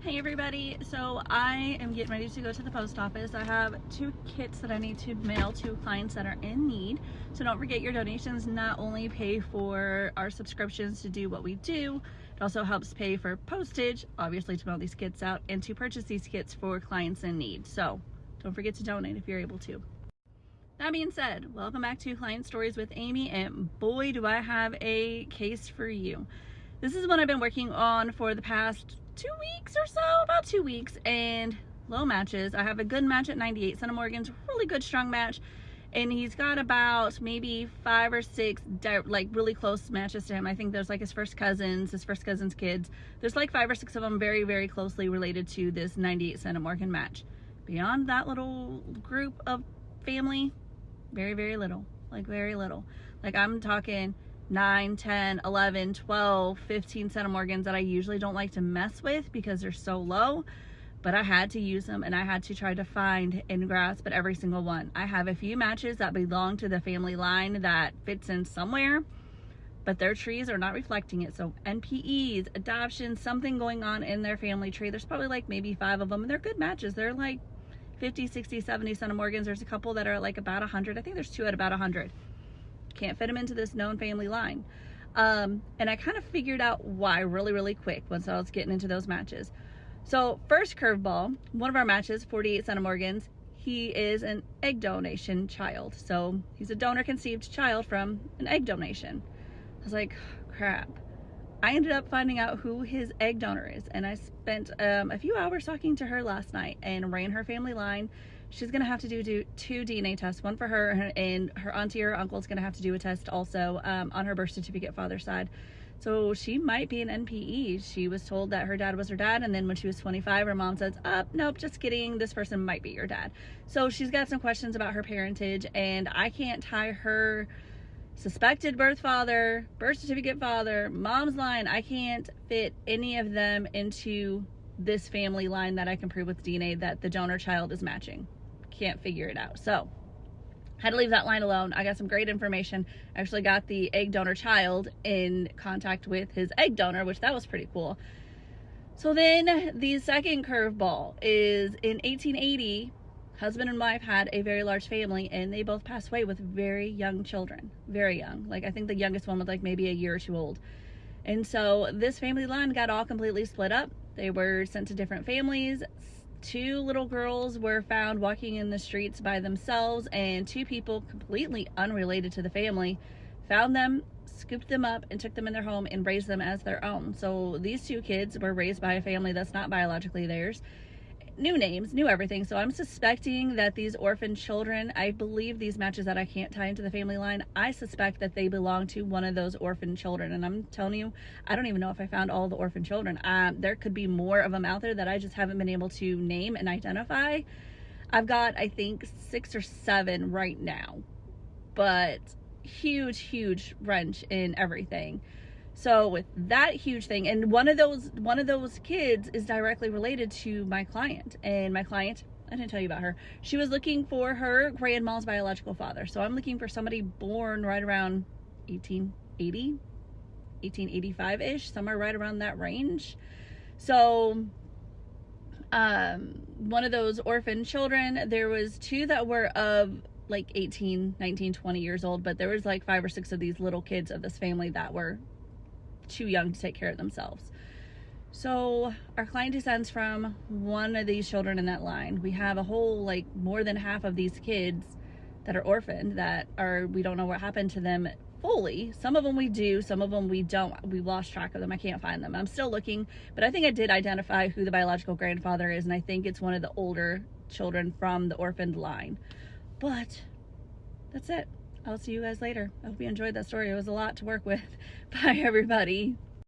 Hey everybody, so I am getting ready to go to the post office. I have 2 kits that I need to mail to clients that are in need. So don't forget, your donations not only pay for our subscriptions to do what we do, it also helps pay for postage, obviously, to mail these kits out and to purchase these kits for clients in need. So don't forget to donate if you're able to. That being said, welcome back to Client Stories with Amy, and boy do I have a case for you. This is what I've been working on for the past 2 weeks or so, about 2 weeks, and low matches. I have a good match at 98, Centimorgans, really good strong match, and he's got about maybe 5 or 6 like really close matches to him. I think there's like his first cousin's kids. There's like 5 or 6 of them very, very closely related to this 98 Centimorgan match. Beyond that little group of family, very, very little, like very little. Like I'm talking 9, 10, 11, 12, 15 Centimorgans that I usually don't like to mess with because they're so low, but I had to use them and I had to try to find and grasp at every single one. I have a few matches that belong to the family line that fits in somewhere, but their trees are not reflecting it. So NPEs, adoptions, something going on in their family tree. There's probably like maybe 5 of them, and they're good matches. They're like 50, 60, 70 Centimorgans. There's a couple that are like about 100. I think there's 2 at about 100. Can't fit them into this known family line. And I kind of figured out why really, really quick once I was getting into those matches. So first curveball, one of our matches, 48 Centimorgans, he is an egg donation child. So he's a donor conceived child from an egg donation. I was like, crap. I ended up finding out who his egg donor is, and I spent a few hours talking to her last night and ran her family line. She's gonna have to do 2 DNA tests, one for her, and her auntie or uncle is gonna have to do a test also on her birth certificate father's side. So she might be an NPE. She was told that her dad was her dad, and then when she was 25, her mom says, nope, just kidding, this person might be your dad. So she's got some questions about her parentage, and I can't tie her suspected birth father, birth certificate father, mom's line. I can't fit any of them into this family line that I can prove with DNA that the donor child is matching. Can't figure it out. So had to leave that line alone. I got some great information. I actually got the egg donor child in contact with his egg donor, which that was pretty cool. So then the second curveball is in 1880, husband and wife had a very large family, and they both passed away with very young children. Very young. Like I think the youngest one was like maybe a year or 2 old. And so this family line got all completely split up. They were sent to different families. 2 little girls were found walking in the streets by themselves, and 2 people completely unrelated to the family found them, scooped them up, and took them in their home and raised them as their own. So these 2 kids were raised by a family that's not biologically theirs. New names, new everything. So I'm suspecting that these orphan children, I believe these matches that I can't tie into the family line, I suspect that they belong to one of those orphan children. And I'm telling you, I don't even know if I found all the orphan children. There could be more of them out there that I just haven't been able to name and identify. I've got, I think, 6 or 7 right now, but huge wrench in everything. So with that huge thing, and one of those kids is directly related to my client, and my client, I didn't tell you about her. She was looking for her grandma's biological father. So I'm looking for somebody born right around 1880, 1885-ish, somewhere right around that range. So one of those orphan children, there was 2 that were of like 18, 19, 20 years old, but there was like 5 or 6 of these little kids of this family that were too young to take care of themselves. So our client descends from one of these children in that line. We have a whole, like, more than half of these kids that are orphaned that are, we don't know what happened to them fully. Some of them we do, some of them we don't. We've lost track of them. I can't find them. I'm still looking, but I think I did identify who the biological grandfather is, and I think it's one of the older children from the orphaned line. But that's it. I'll see you guys later. I hope you enjoyed that story. It was a lot to work with. Bye, everybody.